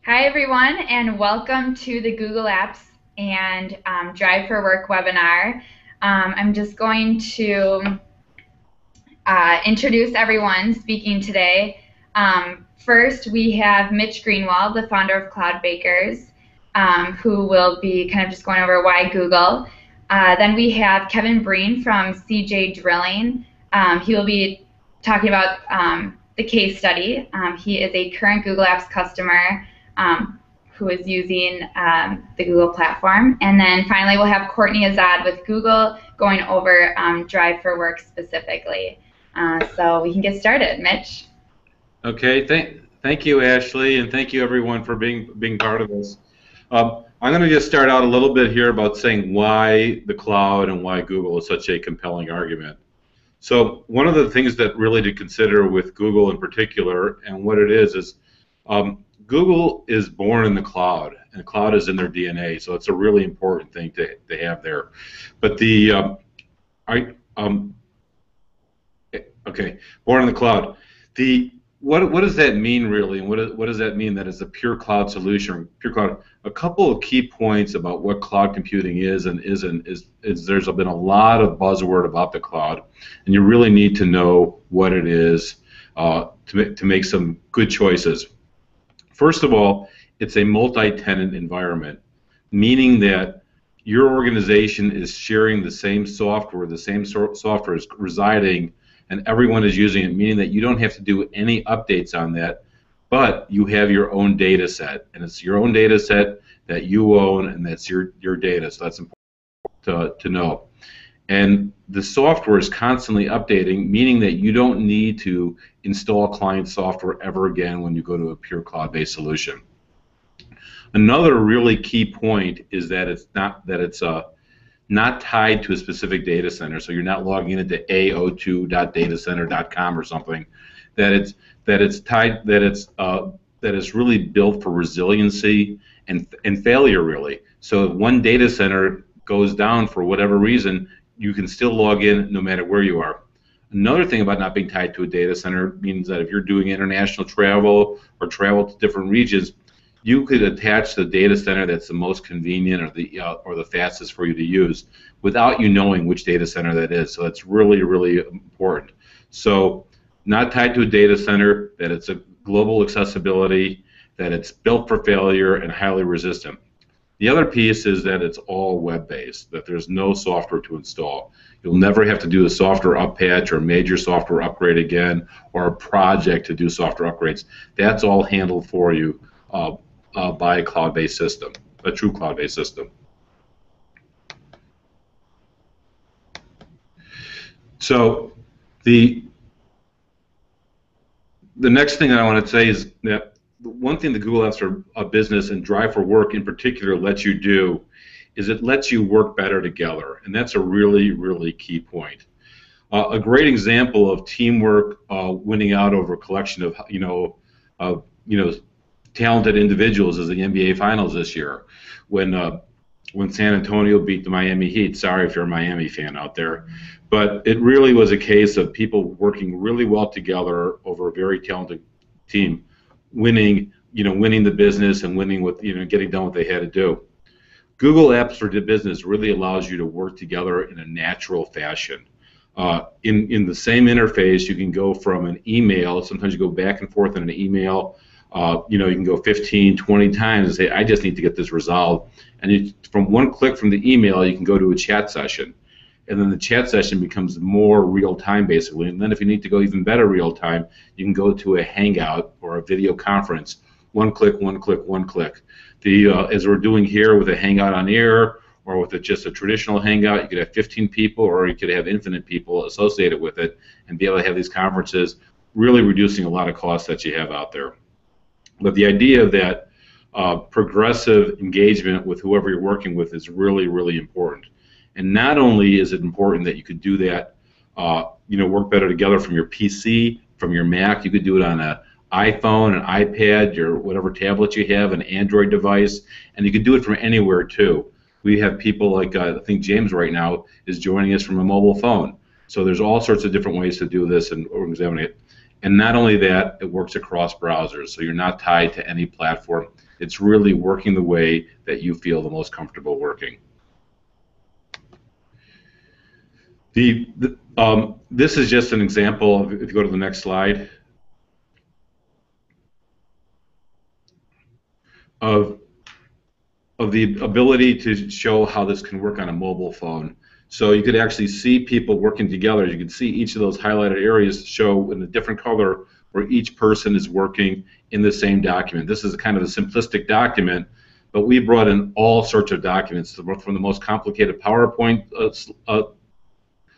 Hi, everyone, and welcome to the Google Apps and Drive for Work webinar. I'm just going to introduce everyone speaking today. First, we have Mitch Greenwald, the founder of Cloud Bakers, who will be kind of just going over why Google. Then we have Kevin Breen from CJ Drilling. He will be talking about the case study. He is a current Google Apps customer who is using the Google platform. And then finally, we'll have Courtney Azad with Google going over Drive for Work specifically. So we can get started. Mitch? Okay, thank you, Ashley, and thank you everyone for being part of this. I'm going to just start out a little bit here about saying why the cloud and why Google is such a compelling argument. So one of the things that really to consider with Google in particular, and what it is Google is born in the cloud, and the cloud is in their DNA, so it's a really important thing to have there. But okay, born in the cloud. What does that mean really, and what does that mean that it's a pure cloud solution? Pure cloud. A couple of key points about what cloud computing is and isn't is there's been a lot of buzzword about the cloud, and you really need to know what it is to make some good choices. First of all, it's a multi-tenant environment, meaning that your organization is sharing the same software, the same software is residing, and everyone is using it, meaning that you don't have to do any updates on that, but you have your own data set, and it's your own data set that you own, and that's your data, so that's important to know. And the software is constantly updating, meaning that you don't need to install client software ever again when you go to a pure cloud-based solution. Another really key point is that it's not tied to a specific data center, so you're not logging into ao2.datacenter.com or something. That it's really built for resiliency and failure really. So if one data center goes down for whatever reason, you can still log in no matter where you are. Another thing about not being tied to a data center means that if you're doing international travel or travel to different regions, you could attach the data center that's the most convenient or the fastest for you to use without you knowing which data center that is. So that's really, really important. So not tied to a data center, that it's a global accessibility, that it's built for failure and highly resistant. The other piece is that it's all web-based, that there's no software to install. You'll never have to do a software up-patch or a major software upgrade again or a project to do software upgrades. That's all handled for you by a cloud-based system, a true cloud-based system. So the next thing I want to say is that one thing the Google Apps for Business and Drive for Work in particular lets you do is it lets you work better together, and that's a really, really key point. A great example of teamwork winning out over a collection of talented individuals is the NBA Finals this year, when San Antonio beat the Miami Heat. Sorry if you're a Miami fan out there, but it really was a case of people working really well together over a very talented team, winning the business and winning with getting done what they had to do. Google Apps for Business really allows you to work together in a natural fashion. In the same interface, you can go from an email. Sometimes you go back and forth in an email. You can go 15, 20 times and say, I just need to get this resolved. And from one click from the email, you can go to a chat session. And then the chat session becomes more real time, basically. And then if you need to go even better real time, you can go to a Hangout or a video conference. One click, one click, one click. As we're doing here with a Hangout on air, or with just a traditional Hangout, you could have 15 people, or you could have infinite people associated with it, and be able to have these conferences, really reducing a lot of costs that you have out there. But the idea of that progressive engagement with whoever you're working with is really, really important. And not only is it important that you could do that, work better together from your PC, from your Mac. You could do it on an iPhone, an iPad, your whatever tablet you have, an Android device, and you could do it from anywhere too. We have people like I think James right now is joining us from a mobile phone. So there's all sorts of different ways to do this, and we're examining it. And not only that, it works across browsers, so you're not tied to any platform. It's really working the way that you feel the most comfortable working. This is just an example. If you go to the next slide, of the ability to show how this can work on a mobile phone. So you could actually see people working together. You can see each of those highlighted areas show in a different color where each person is working in the same document. This is kind of a simplistic document, but we brought in all sorts of documents from the most complicated PowerPoint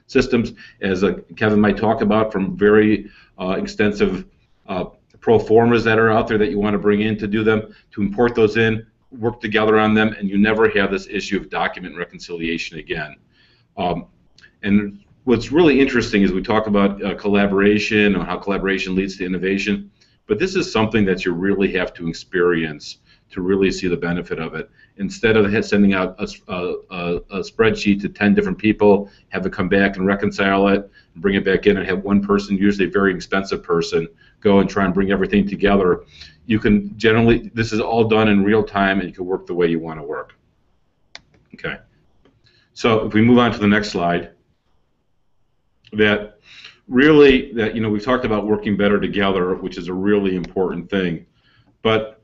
systems, as Kevin might talk about, from very extensive pro formas that are out there that you want to bring in to do them, to import those in, work together on them, and you never have this issue of document reconciliation again. And what's really interesting is we talk about collaboration and how collaboration leads to innovation, but this is something that you really have to experience to really see the benefit of it. Instead of sending out a spreadsheet to 10 different people, have it come back and reconcile it, and bring it back in, and have one person, usually a very expensive person, go and try and bring everything together. You can generally, this is all done in real time, and you can work the way you want to work. Okay. So if we move on to the next slide, we've talked about working better together, which is a really important thing, but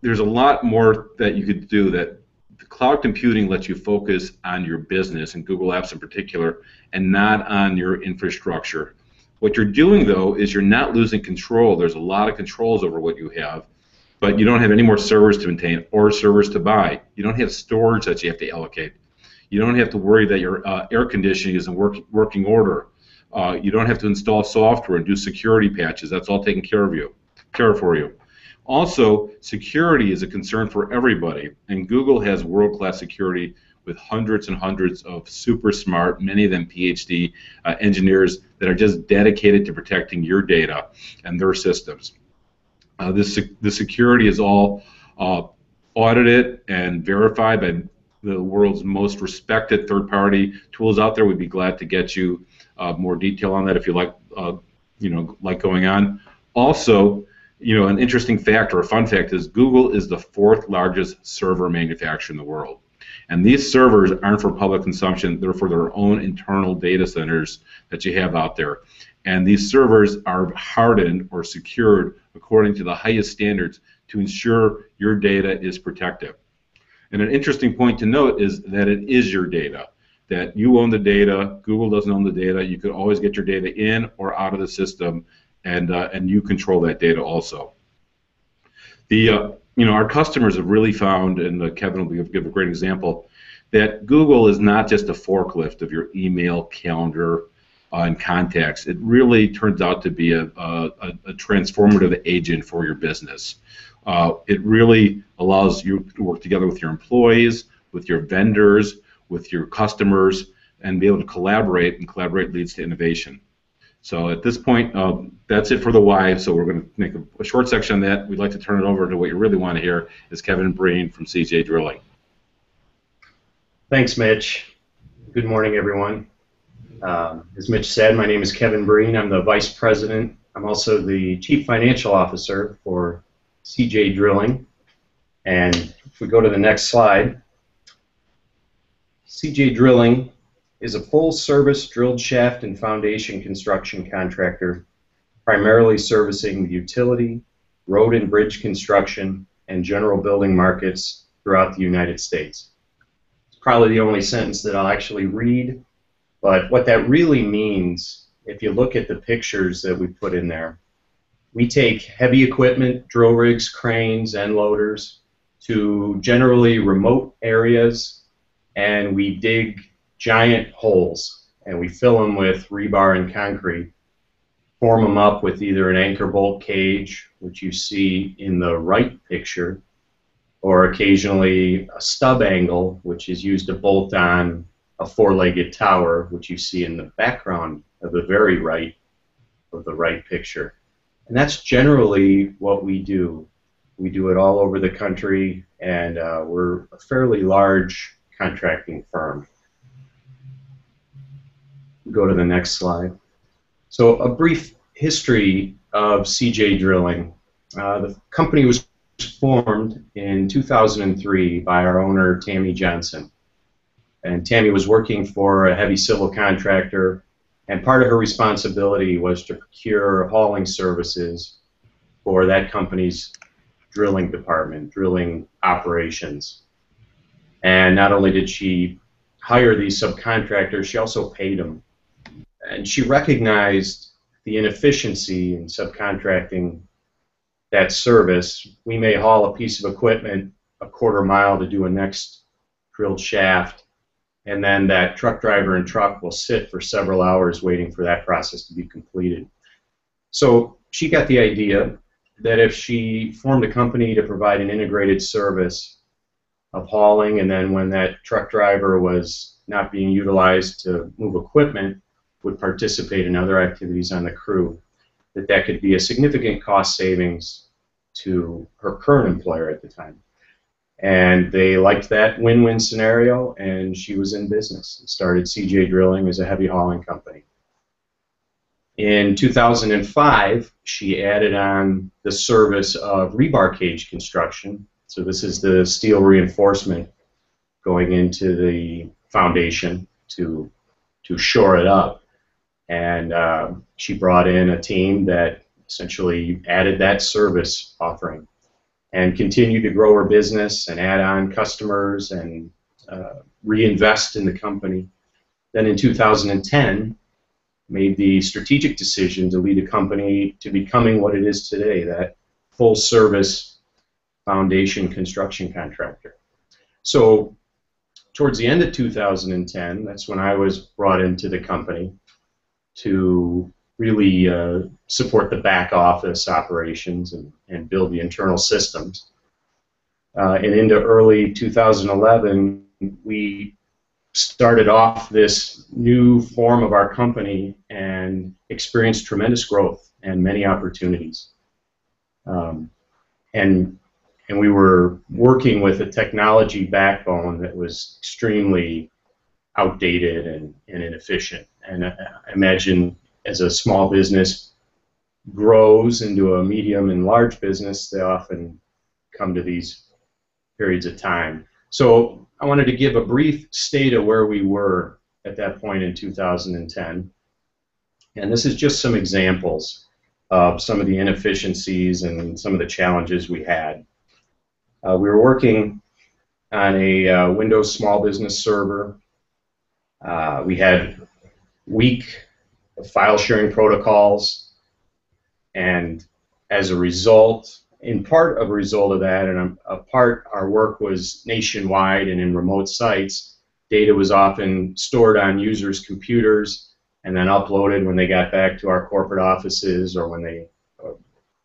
there's a lot more that you could do. That the cloud computing lets you focus on your business, and Google Apps in particular, and not on your infrastructure. What you're doing, though, is you're not losing control. There's a lot of controls over what you have, but you don't have any more servers to maintain or servers to buy. You don't have storage that you have to allocate. You don't have to worry that your air conditioning is in working order. You don't have to install software and do security patches. That's all taken care for you. Also, security is a concern for everybody, and Google has world-class security with hundreds and hundreds of super smart, many of them PhD engineers that are just dedicated to protecting your data and their systems. The security is all audited and verified by the world's most respected third-party tools out there. We'd be glad to get you more detail on that if you like, like going on. Also, an interesting fact or a fun fact is Google is the 4th largest server manufacturer in the world. And these servers aren't for public consumption, they're for their own internal data centers that you have out there. And these servers are hardened or secured according to the highest standards to ensure your data is protected. And an interesting point to note is that it is your data, that you own the data, Google doesn't own the data. You could always get your data in or out of the system, and you control that data also. Our customers have really found, and Kevin will give a great example, that Google is not just a forklift of your email, calendar, and contacts. It really turns out to be a transformative agent for your business. It really allows you to work together with your employees, with your vendors, with your customers, and be able to collaborate, and collaborate leads to innovation. So at this point, that's it for the why. So we're going to make a short section on that. We'd like to turn it over to what you really want to hear is Kevin Breen from CJ Drilling. Thanks, Mitch. Good morning, everyone. As Mitch said, my name is Kevin Breen. I'm the Vice President. I'm also the Chief Financial Officer for CJ Drilling. And if we go to the next slide, CJ Drilling is a full-service drilled shaft and foundation construction contractor, primarily servicing the utility, road and bridge construction, and general building markets throughout the United States. It's probably the only sentence that I'll actually read, but what that really means, if you look at the pictures that we put in there, we take heavy equipment, drill rigs, cranes, and loaders to generally remote areas, and we dig giant holes, and we fill them with rebar and concrete, form them up with either an anchor bolt cage, which you see in the right picture, or occasionally a stub angle, which is used to bolt on a four-legged tower, which you see in the background of the very right of the right picture. And that's generally what we do. We do it all over the country, and we're a fairly large contracting firm. Go to the next slide. So a brief history of CJ Drilling. The company was formed in 2003 by our owner, Tammy Johnson. And Tammy was working for a heavy civil contractor, and part of her responsibility was to procure hauling services for that company's drilling department, drilling operations. And not only did she hire these subcontractors, she also paid them. And she recognized the inefficiency in subcontracting that service. We may haul a piece of equipment a quarter mile to do a next drilled shaft, and then that truck driver and truck will sit for several hours waiting for that process to be completed. So she got the idea that if she formed a company to provide an integrated service of hauling, and then when that truck driver was not being utilized to move equipment, would participate in other activities on the crew, that could be a significant cost savings to her current employer at the time. And they liked that win-win scenario, and she was in business and started CJ Drilling as a heavy hauling company. In 2005, she added on the service of rebar cage construction. So this is the steel reinforcement going into the foundation to shore it up. And she brought in a team that essentially added that service offering and continued to grow her business and add on customers and reinvest in the company. Then in 2010, made the strategic decision to lead a company to becoming what it is today, that full-service foundation construction contractor. So towards the end of 2010, that's when I was brought into the company to really support the back office operations and build the internal systems. And into early 2011, we started off this new form of our company and experienced tremendous growth and many opportunities. And we were working with a technology backbone that was extremely outdated and inefficient. And I imagine as a small business grows into a medium and large business, they often come to these periods of time. So I wanted to give a brief state of where we were at that point in 2010. And this is just some examples of some of the inefficiencies and some of the challenges we had. We were working on a Windows small business server. We had weak file sharing protocols, and as a result, in part of a result of that, and a part our work was nationwide and in remote sites, data was often stored on users' computers and then uploaded when they got back to our corporate offices or when they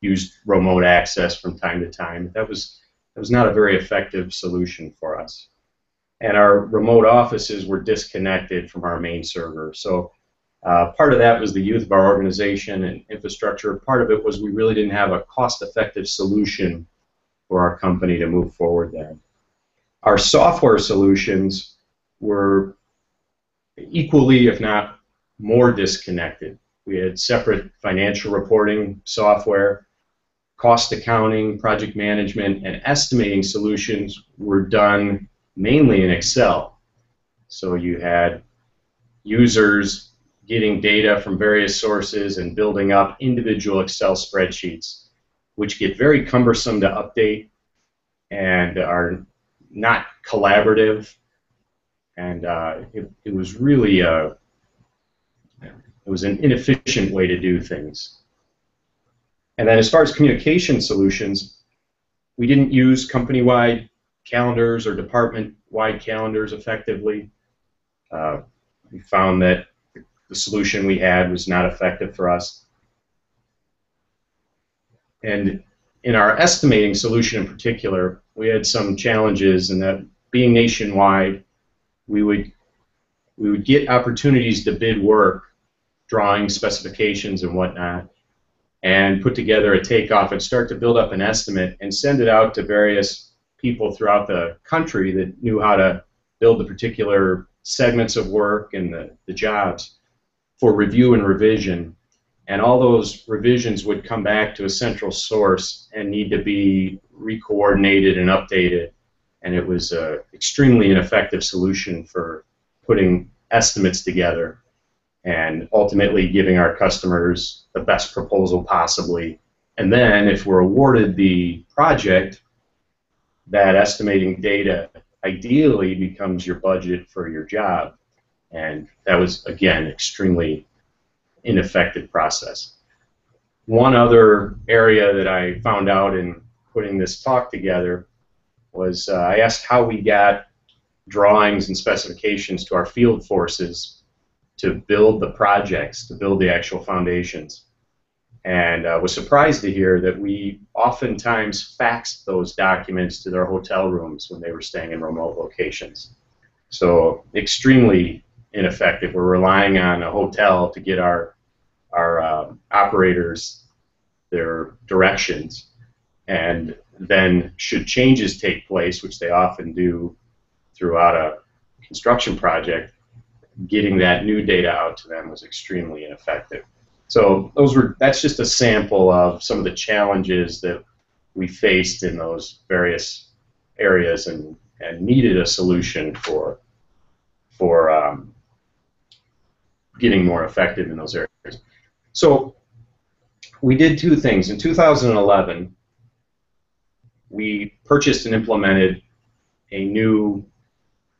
used remote access from time to time. That was not a very effective solution for us. And our remote offices were disconnected from our main server. So part of that was the youth of our organization and infrastructure. Part of it was we really didn't have a cost-effective solution for our company to move forward there. Our software solutions were equally, if not more, disconnected. We had separate financial reporting software, cost accounting, project management, and estimating solutions were done mainly in Excel. So you had users getting data from various sources and building up individual Excel spreadsheets, which get very cumbersome to update and are not collaborative. And it was really it was an inefficient way to do things. And then as far as communication solutions, we didn't use company-wide calendars or department-wide calendars effectively. We found that the solution we had was not effective for us. And in our estimating solution in particular, we had some challenges in that being nationwide, we would get opportunities to bid work, drawing specifications and whatnot, and put together a takeoff and start to build up an estimate and send it out to various people throughout the country that knew how to build the particular segments of work and the jobs for review and revision. And all those revisions would come back to a central source and need to be re-coordinated and updated, and it was an extremely ineffective solution for putting estimates together and ultimately giving our customers the best proposal possibly. And then if we're awarded the project, that estimating data ideally becomes your budget for your job. And that was, again, extremely ineffective process. One other area that I found out in putting this talk together was I asked how we got drawings and specifications to our field forces to build the projects, to build the actual foundations. And I was surprised to hear that we oftentimes faxed those documents to their hotel rooms when they were staying in remote locations. So extremely ineffective. We're relying on a hotel to get our operators their directions, and then should changes take place, which they often do throughout a construction project, getting that new data out to them was extremely ineffective. So that's just a sample of some of the challenges that we faced in those various areas and needed a solution for getting more effective in those areas. So we did two things. In 2011, we purchased and implemented a new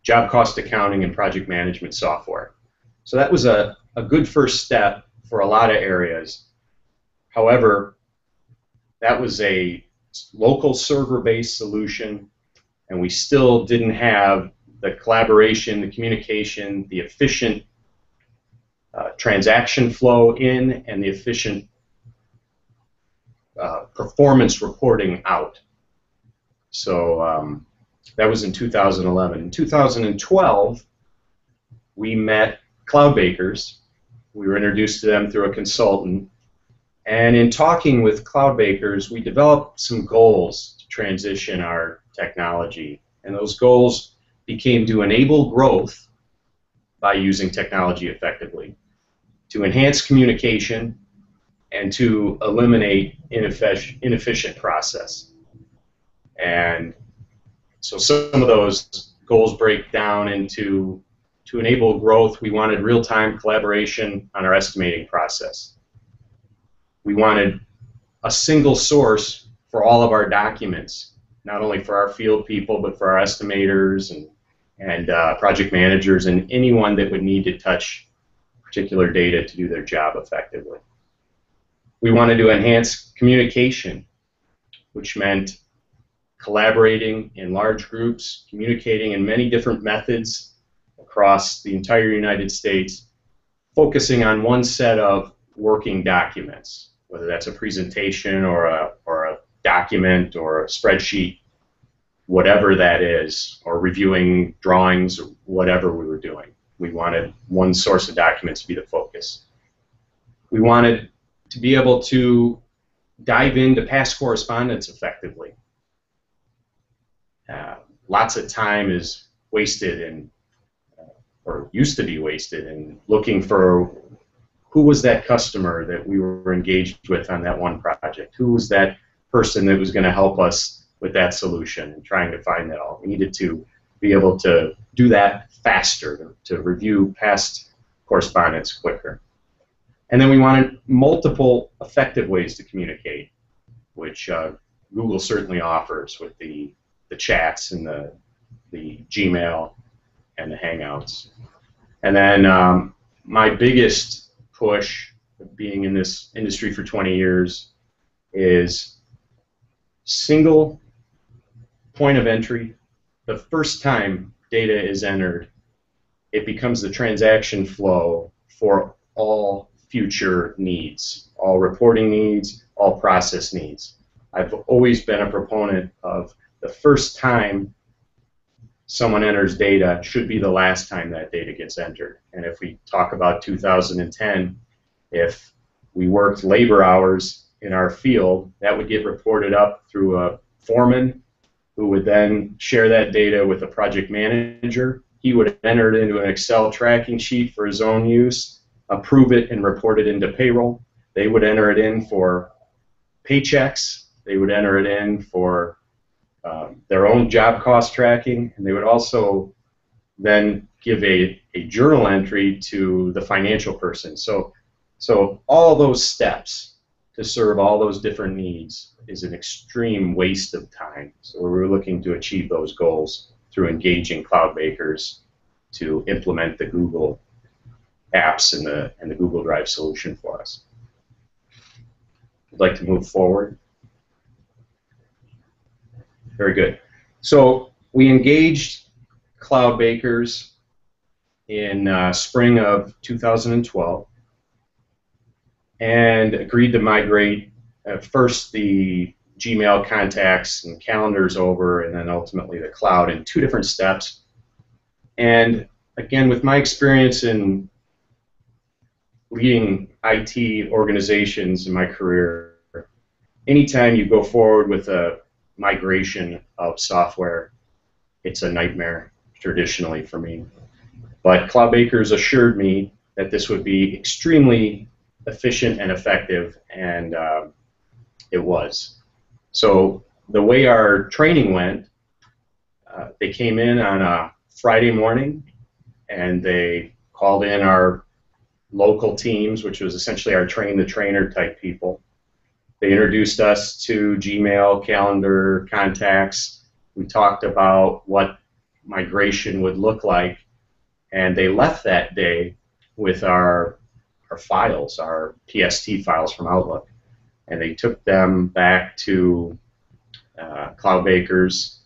job cost accounting and project management software. So that was a good first step for a lot of areas. However, that was a local server-based solution, and we still didn't have the collaboration, the communication, the efficient transaction flow in, and the efficient performance reporting out. So that was in 2011. In 2012, we met cloud bakers. We were introduced to them through a consultant. And in talking with cloud bakers, we developed some goals to transition our technology. And those goals became to enable growth by using technology effectively, to enhance communication, and to eliminate inefficient process. And so some of those goals break down into, to enable growth, we wanted real-time collaboration on our estimating process. We wanted a single source for all of our documents, not only for our field people, but for our estimators and project managers and anyone that would need to touch particular data to do their job effectively. We wanted to enhance communication, which meant collaborating in large groups, communicating in many different methods across the entire United States, focusing on one set of working documents, whether that's a presentation or a document or a spreadsheet, whatever that is, or reviewing drawings or whatever we were doing. We wanted one source of documents to be the focus. We wanted to be able to dive into past correspondence effectively. Lots of time is wasted in, or used to be wasted in, looking for who was that customer that we were engaged with on that one project, who was that person that was going to help us with that solution, and trying to find that all. We needed to be able to do that faster, to review past correspondence quicker. And then we wanted multiple effective ways to communicate, which Google certainly offers with the chats and the Gmail and the Hangouts. And then my biggest push, being in this industry for 20 years, is single point of entry. The first time data is entered, it becomes the transaction flow for all future needs, all reporting needs, all process needs. I've always been a proponent of the first time someone enters data should be the last time that data gets entered. And if we talk about 2010, if we worked labor hours in our field, that would get reported up through a foreman who would then share that data with a project manager. He would enter it into an Excel tracking sheet for his own use, approve it, and report it into payroll. They would enter it in for paychecks. They would enter it in for their own job cost tracking, and they would also then give a journal entry to the financial person. So all those steps to serve all those different needs is an extreme waste of time. So we're looking to achieve those goals through engaging cloud bakers to implement the Google apps and the Google Drive solution for us. I'd like to move forward. Very good. So we engaged cloud bakers in spring of 2012 and agreed to migrate first the Gmail contacts and calendars over, and then ultimately the cloud in 2 different steps. And again, with my experience in leading IT organizations in my career, anytime you go forward with a migration of software, it's a nightmare traditionally for me. But cloud bakers assured me that this would be extremely efficient and effective, and it was. So the way our training went, they came in on a Friday morning, and they called in our local teams, which was essentially our train-the-trainer type people. They introduced us to Gmail, calendar, contacts. We talked about what migration would look like, and they left that day with our files, our PST files from Outlook, and they took them back to cloud bakers,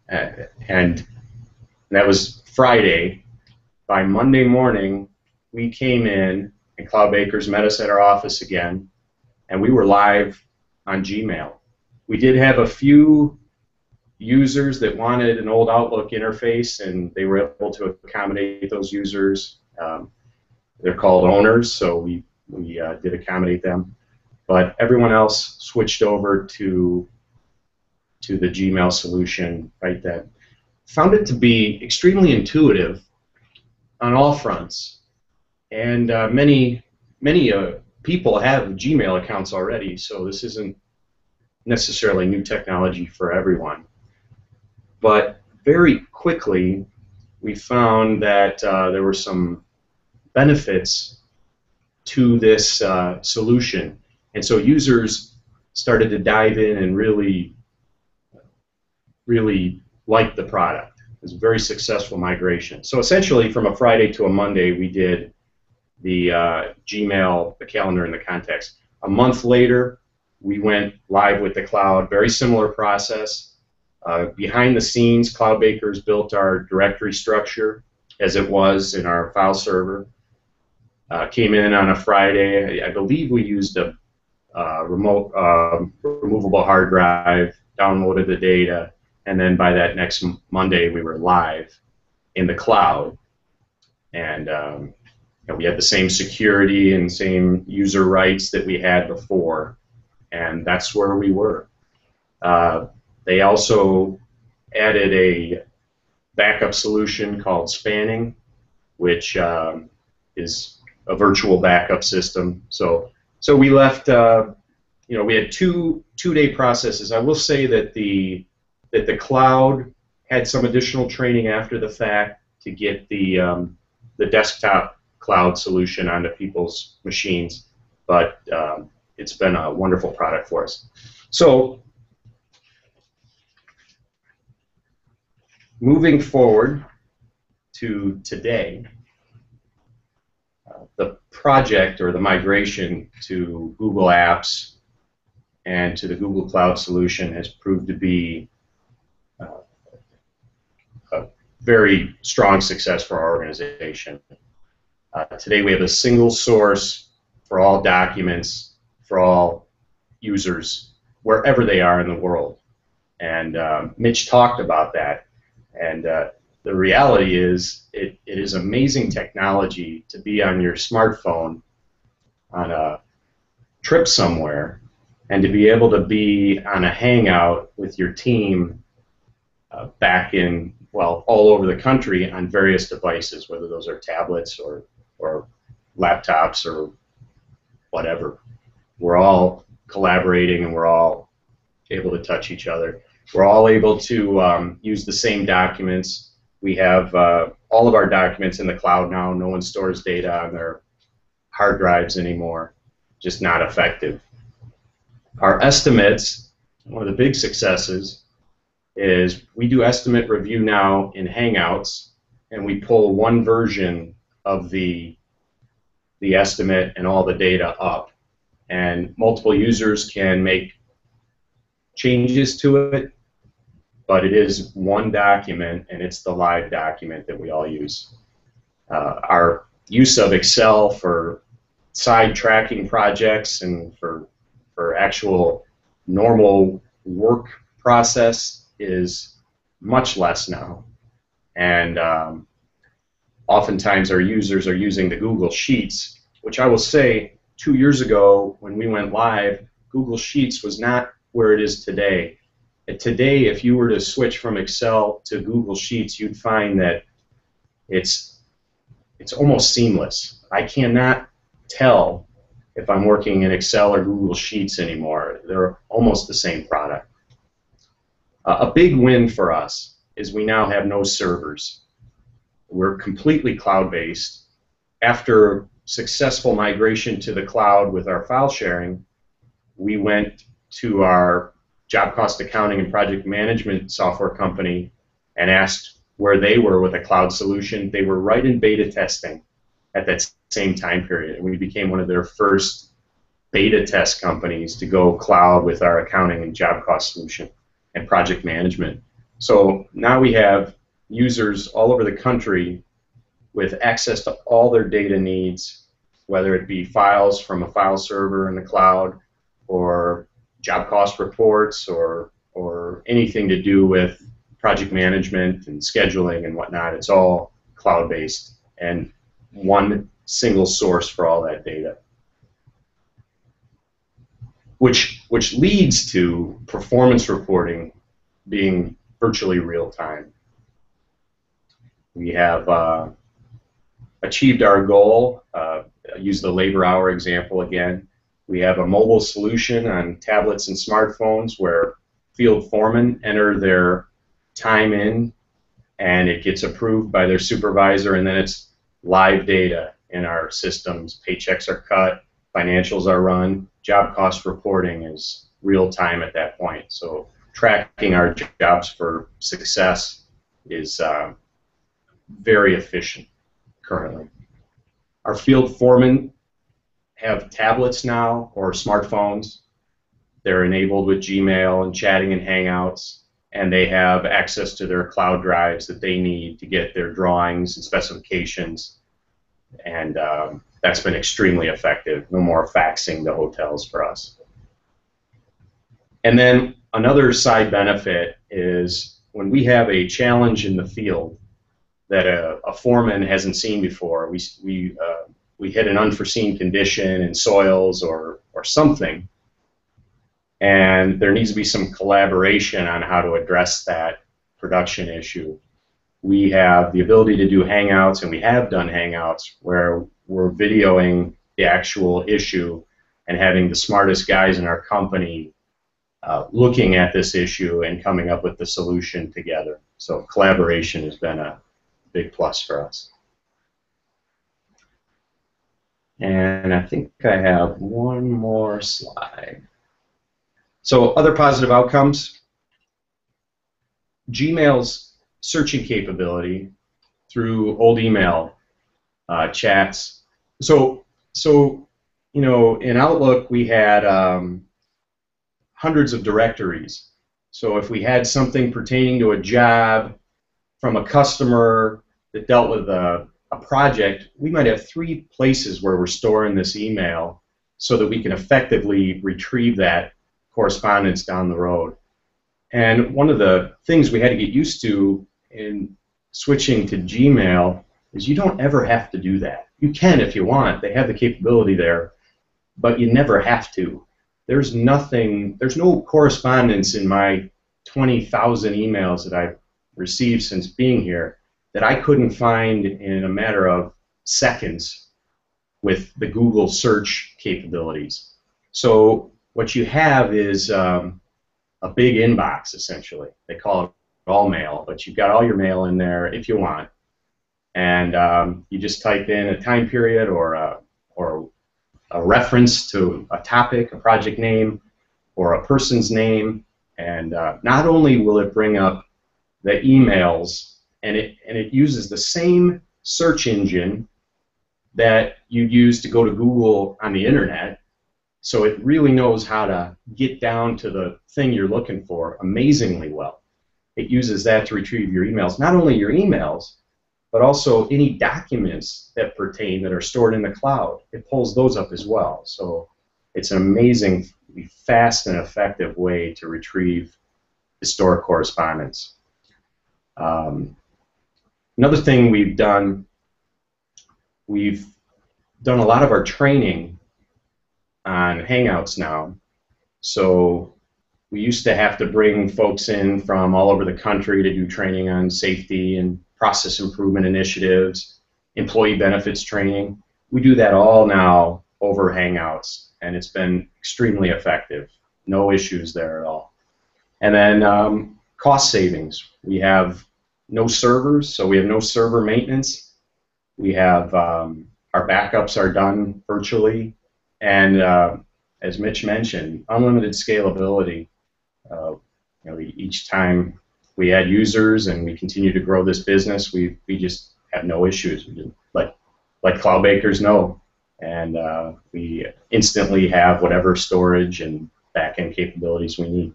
and that was Friday. By Monday morning, we came in, and cloud bakers met us at our office again, and we were live on Gmail. We did have a few users that wanted an old Outlook interface, and they were able to accommodate those users. They're called owners, so we did accommodate them. But everyone else switched over to the Gmail solution right then. Found it to be extremely intuitive on all fronts, and many people have Gmail accounts already, so this isn't necessarily new technology for everyone. But very quickly, we found that there were some benefits to this solution, and so users started to dive in and really liked the product. It was a very successful migration. So essentially, from a Friday to a Monday, we did the Gmail, the calendar, and the contacts. A month later, we went live with the cloud. Very similar process. Behind the scenes, cloud bakers built our directory structure as it was in our file server. Came in on a Friday. I believe we used a remote removable hard drive, downloaded the data, and then by that next Monday, we were live in the cloud. And we had the same security and same user rights that we had before, and that's where we were. They also added a backup solution called Spanning, which is a virtual backup system. So we left. We had two-day processes. I will say that the cloud had some additional training after the fact to get the desktop cloud solution onto people's machines, but it's been a wonderful product for us. So moving forward to today, the project or the migration to Google Apps and to the Google Cloud solution has proved to be a very strong success for our organization. Today we have a single source for all documents, for all users, wherever they are in the world. And Mitch talked about that. And the reality is it is amazing technology to be on your smartphone on a trip somewhere and to be able to be on a hangout with your team back in, well, all over the country on various devices, whether those are tablets or laptops or whatever. We're all collaborating and we're all able to touch each other. We're all able to use the same documents. We have all of our documents in the cloud now. No one stores data on their hard drives anymore. Just not effective. Our estimates, one of the big successes, is we do estimate review now in Hangouts, and we pull one version of the estimate and all the data up. And multiple users can make changes to it, but it is one document, and it's the live document that we all use. Our use of Excel for side tracking projects and for actual normal work process is much less now. And oftentimes our users are using the Google Sheets, which I will say 2 years ago when we went live, Google Sheets was not where it is today. And today, if you were to switch from Excel to Google Sheets, you'd find that it's almost seamless. I cannot tell if I'm working in Excel or Google Sheets anymore. They're almost the same product. A big win for us is we now have no servers. We're completely cloud-based. After successful migration to the cloud with our file sharing, we went to our job cost accounting and project management software company and asked where they were with a cloud solution. They were right in beta testing at that same time period, and we became one of their first beta test companies to go cloud with our accounting and job cost solution and project management. So now we have users all over the country with access to all their data needs, whether it be files from a file server in the cloud or job cost reports or anything to do with project management and scheduling and whatnot. It's all cloud-based and one single source for all that data, which leads to performance reporting being virtually real-time. We have achieved our goal. Use the labor hour example again. We have a mobile solution on tablets and smartphones where field foremen enter their time in, and it gets approved by their supervisor, and then it's live data in our systems. Paychecks are cut, financials are run, job cost reporting is real time at that point. So tracking our jobs for success is very efficient currently. Our field foremen have tablets now or smartphones. They're enabled with Gmail and chatting and Hangouts, and they have access to their cloud drives that they need to get their drawings and specifications, and that's been extremely effective. No more faxing to hotels for us. And then another side benefit is when we have a challenge in the field that a foreman hasn't seen before, we hit an unforeseen condition in soils or something, and there needs to be some collaboration on how to address that production issue. We have the ability to do Hangouts, and we have done Hangouts where we're videoing the actual issue and having the smartest guys in our company looking at this issue and coming up with the solution together. So collaboration has been a big plus for us. And I think I have one more slide. So other positive outcomes. Gmail's searching capability through old email chats. So you know, in Outlook we had hundreds of directories. So if we had something pertaining to a job from a customer that dealt with a project, we might have 3 places where we're storing this email so that we can effectively retrieve that correspondence down the road. And one of the things we had to get used to in switching to Gmail is you don't ever have to do that. You can if you want. They have the capability there, but you never have to. There's no correspondence in my 20,000 emails that I've received since being here that I couldn't find in a matter of seconds with the Google search capabilities. So what you have is a big inbox, essentially. They call it all mail, but you've got all your mail in there if you want. And you just type in a time period or a reference to a topic, a project name, or a person's name, and not only will it bring up the emails, and it uses the same search engine that you use to go to Google on the internet, so it really knows how to get down to the thing you're looking for amazingly well. It uses that to retrieve your emails, not only your emails, but also any documents that pertain that are stored in the cloud. It pulls those up as well. So it's an amazingly fast and effective way to retrieve historic correspondence. Another thing we've done a lot of our training on Hangouts now. So we used to have to bring folks in from all over the country to do training on safety and process improvement initiatives, employee benefits training. We do that all now over Hangouts, and it's been extremely effective. No issues there at all. And then cost savings. We have no servers, so we have no server maintenance. We have our backups are done virtually, and as Mitch mentioned, unlimited scalability. Each time we add users and we continue to grow this business, we just have no issues. Like Cloud Bakers know, and we instantly have whatever storage and back-end capabilities we need.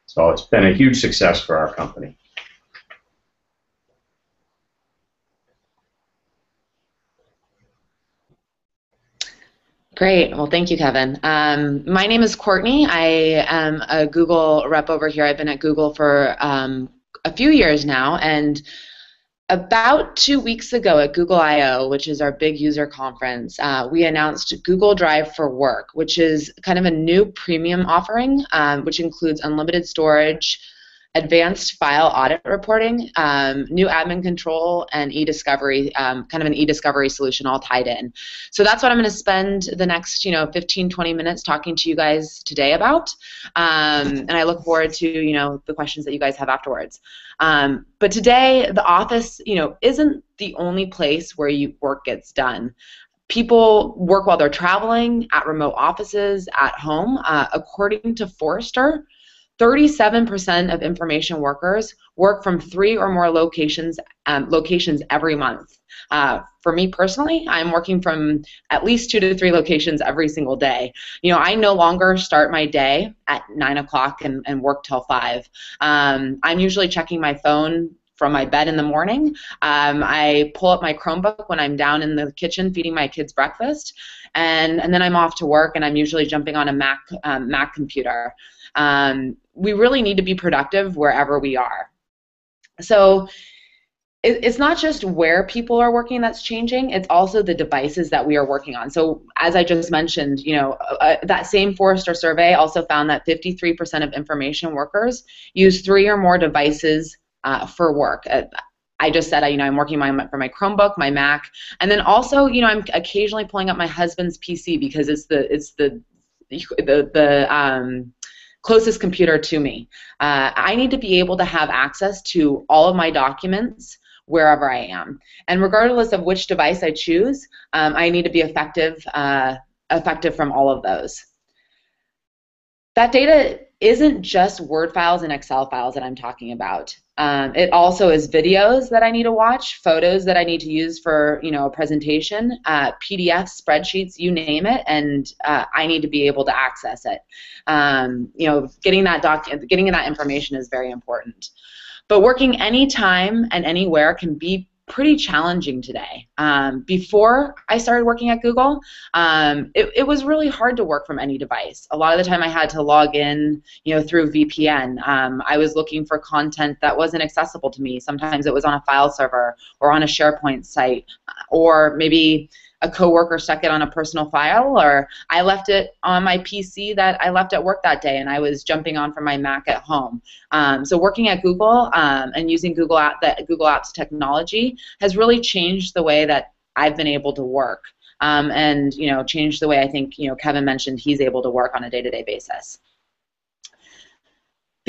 So it's been a huge success for our company. Great. Well, thank you, Kevin. My name is Courtney. I am a Google rep over here. I've been at Google for a few years now, and about 2 weeks ago at Google I/O, which is our big user conference, we announced Google Drive for Work, which is kind of a new premium offering, which includes unlimited storage, advanced file audit reporting, new admin control, and e-discovery, kind of an e-discovery solution all tied in. So that's what I'm going to spend the next 15, 20 minutes talking to you guys today about, and I look forward to the questions that you guys have afterwards. But today, the office isn't the only place where work gets done. People work while they're traveling, at remote offices, at home. According to Forrester, 37% of information workers work from 3 or more locations every month. For me personally, I'm working from at least 2 to 3 locations every single day. I no longer start my day at 9 o'clock and work till 5. I'm usually checking my phone from my bed in the morning. I pull up my Chromebook when I'm down in the kitchen feeding my kids breakfast, and then I'm off to work, and I'm usually jumping on a Mac computer. We really need to be productive wherever we are. So it's not just where people are working that's changing, it's also the devices that we are working on. So as I just mentioned, that same Forrester survey also found that 53% of information workers use 3 or more devices for work. I just said I'm working for my Chromebook, my Mac, and then also I'm occasionally pulling up my husband's PC because it's the closest computer to me. I need to be able to have access to all of my documents wherever I am, and regardless of which device I choose, I need to be effective from all of those. That data isn't just Word files and Excel files that I'm talking about. It also is videos that I need to watch, photos that I need to use for a presentation, PDFs, spreadsheets, you name it, and I need to be able to access it. Getting that information is very important. But working anytime and anywhere can be pretty challenging today. Before I started working at Google, it was really hard to work from any device. A lot of the time I had to log in through VPN. I was looking for content that wasn't accessible to me. Sometimes it was on a file server or on a SharePoint site, or maybe a coworker stuck it on a personal file, or I left it on my PC that I left at work that day and I was jumping on from my Mac at home. So working at Google and using Google Apps technology has really changed the way that I've been able to work, and changed the way I think Kevin mentioned he's able to work on a day-to-day basis.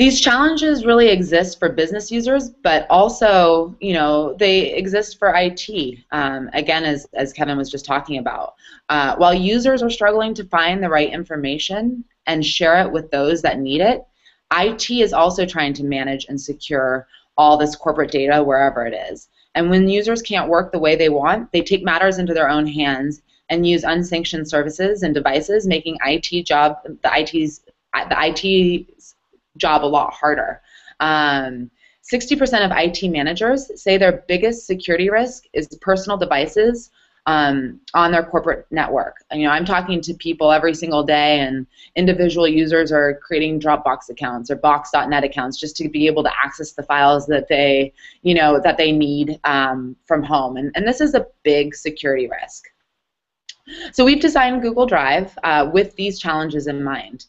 These challenges really exist for business users, but also, they exist for IT, again, as Kevin was just talking about. While users are struggling to find the right information and share it with those that need it, IT is also trying to manage and secure all this corporate data wherever it is. And when users can't work the way they want, they take matters into their own hands and use unsanctioned services and devices, making the IT's job a lot harder. 60% of IT managers say their biggest security risk is personal devices on their corporate network. I'm talking to people every single day, and individual users are creating Dropbox accounts or Box.net accounts just to be able to access the files that they need from home. And this is a big security risk. So we've designed Google Drive with these challenges in mind.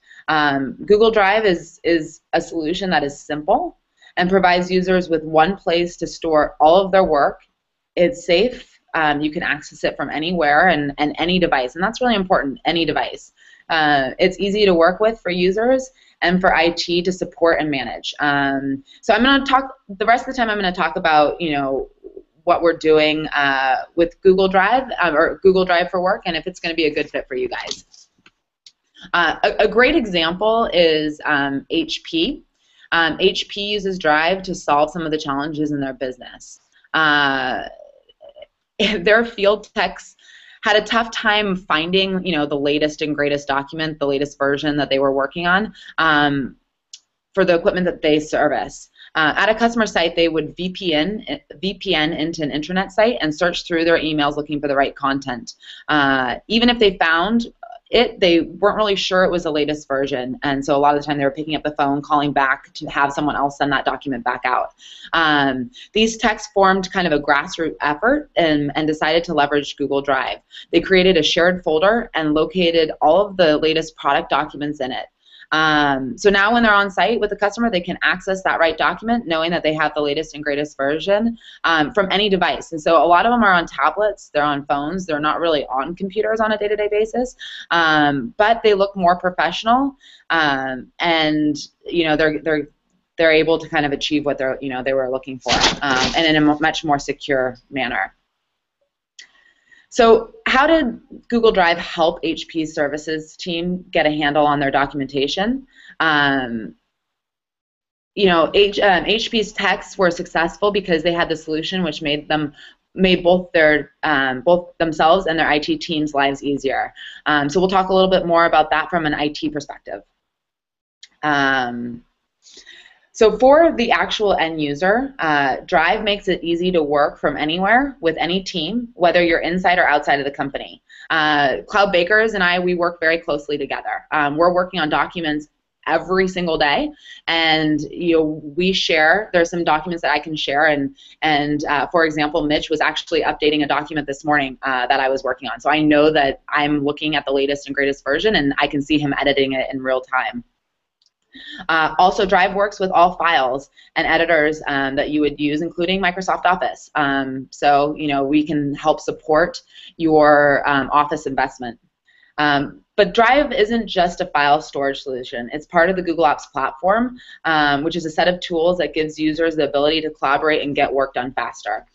Google Drive is a solution that is simple and provides users with one place to store all of their work. It's safe. You can access it from anywhere and any device, and that's really important, any device. It's easy to work with for users and for IT to support and manage. So I'm going to talk, the rest of the time I'm going to talk about, what we're doing with Google Drive or Google Drive for Work, and if it's going to be a good fit for you guys. A great example is HP. HP uses Drive to solve some of the challenges in their business. Their field techs had a tough time finding, the latest and greatest document, the latest version that they were working on for the equipment that they service. At a customer site, they would VPN into an intranet site and search through their emails looking for the right content. Even if they found it, they weren't really sure it was the latest version, and so a lot of the time they were picking up the phone, calling back to have someone else send that document back out. These techs formed kind of a grassroots effort and decided to leverage Google Drive. They created a shared folder and located all of the latest product documents in it. So now when they're on site with the customer, they can access that right document knowing that they have the latest and greatest version from any device. And so a lot of them are on tablets, they're on phones, they're not really on computers on a day-to-day basis, but they look more professional, and they're able to kind of achieve what they were looking for, and in a much more secure manner. So how did Google Drive help HP's services team get a handle on their documentation? HP's techs were successful because they had the solution which made both themselves and their IT team's lives easier. So we'll talk a little bit more about that from an IT perspective. So for the actual end user, Drive makes it easy to work from anywhere with any team, whether you're inside or outside of the company. Cloud Bakers and we work very closely together. We're working on documents every single day, and we share. There's some documents that I can share, and for example, Mitch was actually updating a document this morning that I was working on. So I know that I'm looking at the latest and greatest version, and I can see him editing it in real time. Also, Drive works with all files and editors that you would use, including Microsoft Office. So, we can help support your Office investment. But Drive isn't just a file storage solution. It's part of the Google Apps platform, which is a set of tools that gives users the ability to collaborate and get work done faster.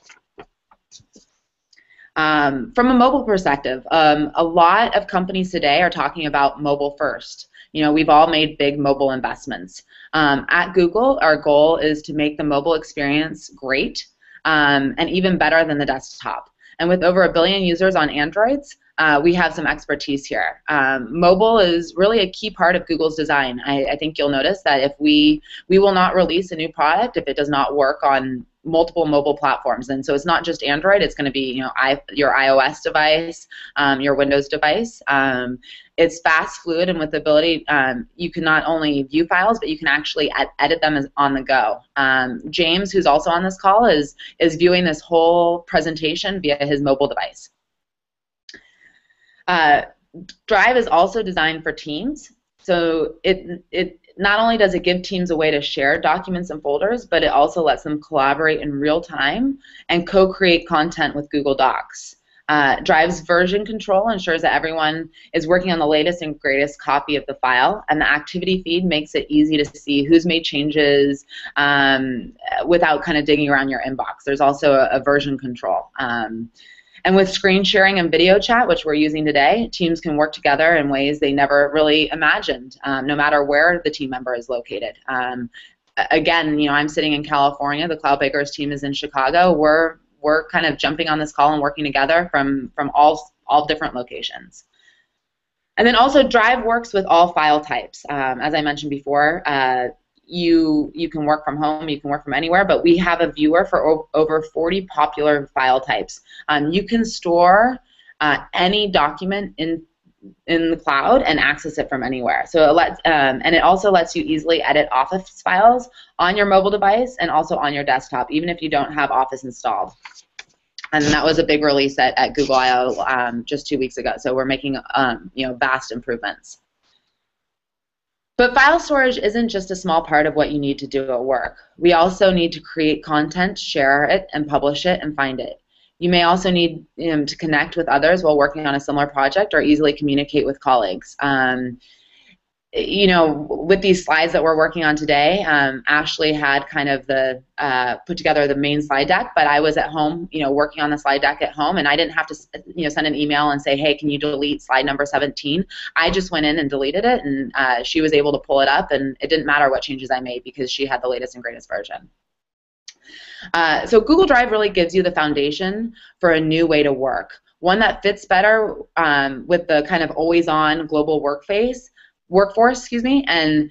From a mobile perspective, a lot of companies today are talking about mobile first. We've all made big mobile investments. At Google, our goal is to make the mobile experience great and even better than the desktop. And with over 1 billion users on Androids, we have some expertise here. Mobile is really a key part of Google's design. I think you'll notice that if we will not release a new product if it does not work on multiple mobile platforms. And so it's not just Android, it's going to be your iOS device, your Windows device. It's fast, fluid, and with the ability, you can not only view files, but you can actually edit them on the go. James, who's also on this call, is viewing this whole presentation via his mobile device. Drive is also designed for teams, so it not only does it give teams a way to share documents and folders, but it also lets them collaborate in real time and co-create content with Google Docs. Drive's version control ensures that everyone is working on the latest and greatest copy of the file, and the activity feed makes it easy to see who's made changes without kind of digging around your inbox. There's also a version control. And with screen sharing and video chat, which we're using today, teams can work together in ways they never really imagined, no matter where the team member is located. Again, I'm sitting in California. The Cloud Bakers team is in Chicago. We're kind of jumping on this call and working together from all different locations. And then also Drive works with all file types. As I mentioned before, you can work from home, you can work from anywhere, but we have a viewer for over 40 popular file types. You can store any document in the cloud and access it from anywhere. So and it also lets you easily edit Office files on your mobile device and also on your desktop, even if you don't have Office installed. And that was a big release at Google I/O just 2 weeks ago. So we're making vast improvements. But file storage isn't just a small part of what you need to do at work. We also need to create content, share it, and publish it, and find it. You may also need to connect with others while working on a similar project or easily communicate with colleagues. With these slides that we're working on today, Ashley had kind of put together the main slide deck, but I was at home, working on the slide deck at home, and I didn't have to, send an email and say, hey, can you delete slide number 17? I just went in and deleted it, and she was able to pull it up, and it didn't matter what changes I made because she had the latest and greatest version. So Google Drive really gives you the foundation for a new way to work, one that fits better with the kind of always-on global workforce, and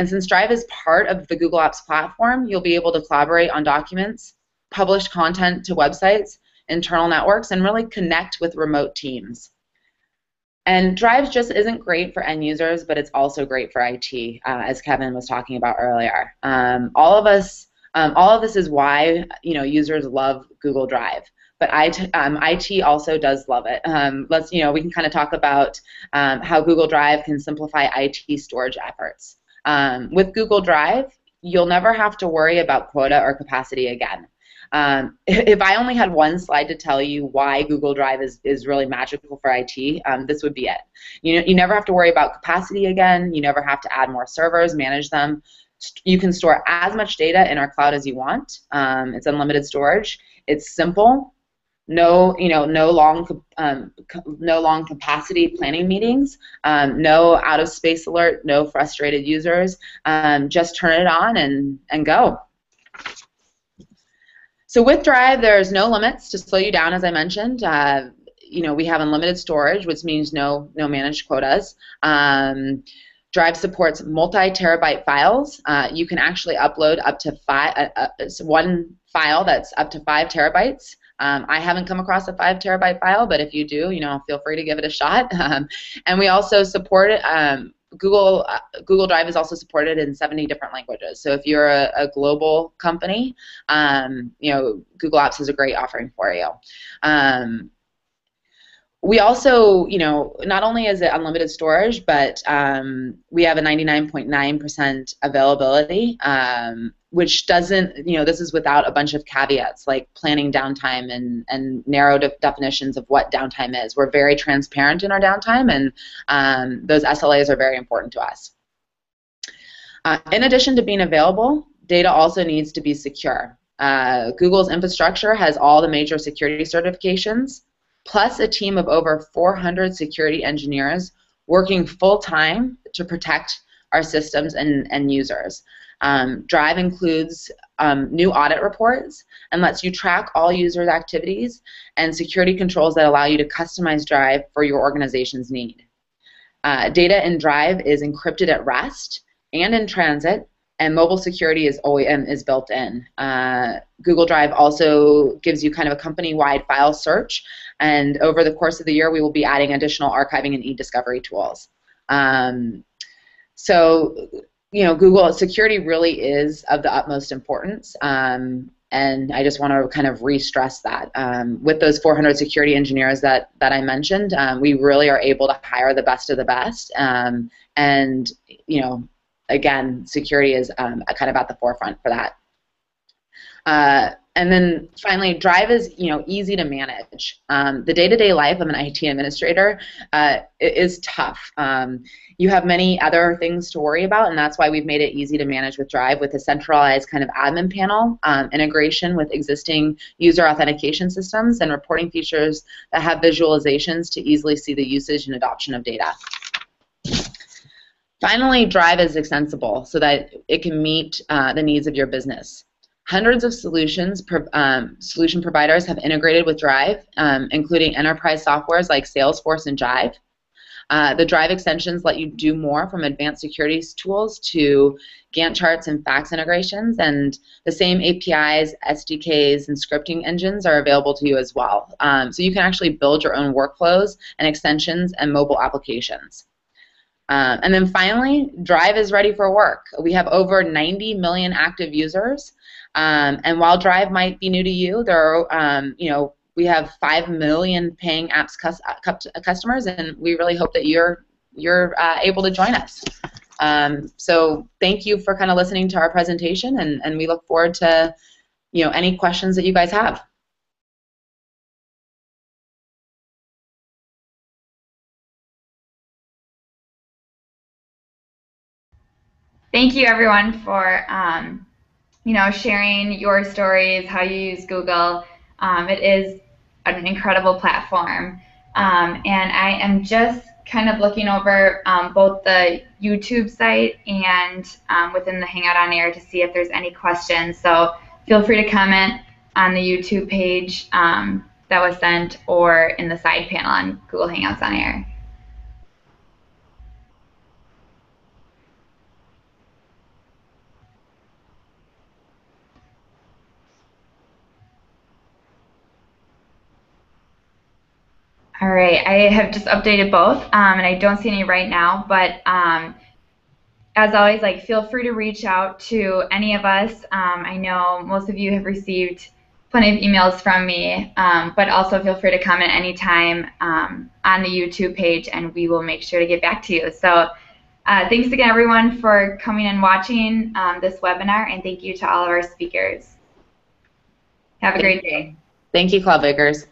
since Drive is part of the Google Apps platform, you'll be able to collaborate on documents, publish content to websites, internal networks, and really connect with remote teams. And Drive just isn't great for end users, but it's also great for IT, as Kevin was talking about earlier. All of this is why users love Google Drive. But IT also does love it. We can kind of talk about how Google Drive can simplify IT storage efforts. With Google Drive, you'll never have to worry about quota or capacity again. If I only had one slide to tell you why Google Drive is really magical for IT, this would be it. You never have to worry about capacity again. You never have to add more servers, manage them. You can store as much data in our cloud as you want. It's unlimited storage. It's simple. No long capacity planning meetings, no out of space alert, no frustrated users. Just turn it on and go. So with Drive, there's no limits to slow you down, as I mentioned. We have unlimited storage, which means no managed quotas. Drive supports multi-terabyte files. You can actually upload up to one file that's up to 5 terabytes. I haven't come across a 5 terabyte file, but if you do, feel free to give it a shot. And we also support it. Google Drive is also supported in 70 different languages. So if you're a global company, Google Apps is a great offering for you. We also, not only is it unlimited storage, but we have a 99.9% availability, which doesn't, this is without a bunch of caveats like planning downtime and narrow definitions of what downtime is. We're very transparent in our downtime, and those SLAs are very important to us. In addition to being available, data also needs to be secure. Google's infrastructure has all the major security certifications, plus a team of over 400 security engineers working full-time to protect our systems and users. Drive includes new audit reports and lets you track all users' activities and security controls that allow you to customize Drive for your organization's need. Data in Drive is encrypted at rest and in transit, and mobile security is built in. Google Drive also gives you kind of a company-wide file search, and over the course of the year, we will be adding additional archiving and e-discovery tools. Google security really is of the utmost importance, and I just want to kind of re-stress that. With those 400 security engineers that I mentioned, we really are able to hire the best of the best, and again, security is kind of at the forefront for that. And then finally, Drive is easy to manage. The day-to-day life of an IT administrator is tough. You have many other things to worry about, and that's why we've made it easy to manage with Drive with a centralized kind of admin panel, integration with existing user authentication systems, and reporting features that have visualizations to easily see the usage and adoption of data. Finally, Drive is extensible so that it can meet the needs of your business. Hundreds of solution providers have integrated with Drive, including enterprise softwares like Salesforce and Jive. The Drive extensions let you do more, from advanced security tools to Gantt charts and fax integrations, and the same APIs, SDKs, and scripting engines are available to you as well. So you can actually build your own workflows and extensions and mobile applications. And then finally, Drive is ready for work. We have over 90 million active users. And while Drive might be new to you, there are, we have 5 million paying apps customers, and we really hope that you're able to join us. So thank you for kind of listening to our presentation, and we look forward to any questions that you guys have. Thank you, everyone, for sharing your stories, how you use Google. It is an incredible platform. And I am just kind of looking over both the YouTube site and within the Hangout on Air to see if there's any questions. So feel free to comment on the YouTube page that was sent, or in the side panel on Google Hangouts on Air. All right, I have just updated both, and I don't see any right now, but as always, feel free to reach out to any of us. I know most of you have received plenty of emails from me, but also feel free to comment anytime on the YouTube page, and we will make sure to get back to you. So thanks again, everyone, for coming and watching this webinar, and thank you to all of our speakers. Have a great day. Thank you, Cloud Bakers.